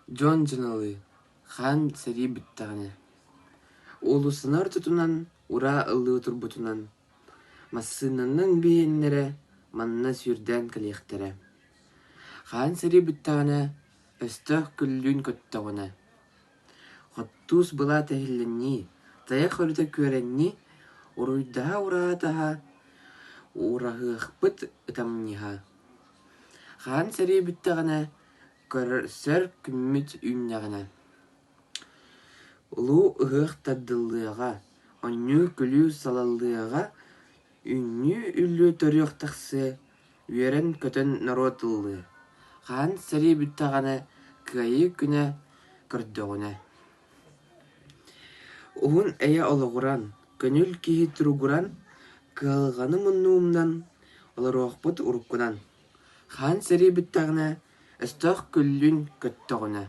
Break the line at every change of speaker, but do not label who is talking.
Джон жынаlı, хан сари бүттағаны. Олусынар тұтунан, ура ыллы турбутунан. Массынының бейіннері, манна сүрден калиқтері. Хан сари бүттағаны, өстіқ күллін көттіғыны. Хоттус была тәхілінні, таяқ өліті көренні, уруйдаға уратаға, урағықпыт ұтамныға. Хан сари бүттағаны, көрсөр күмміт үймнағына. Улу ұғық таддылыға, онну күлі салалыға, үнні үлі төріқ тақсы, үйерін көтін наротылы. Хан сари бүттағаны, кайы күні көрдіғыны. Уғын әйе олығыран, көнül кейі тұруғыран, кылғаны мұннуымнан, олар оқпыт ұрыққынан. Хан сари бүттағаны, Өстөк күллүн көттөғүнө.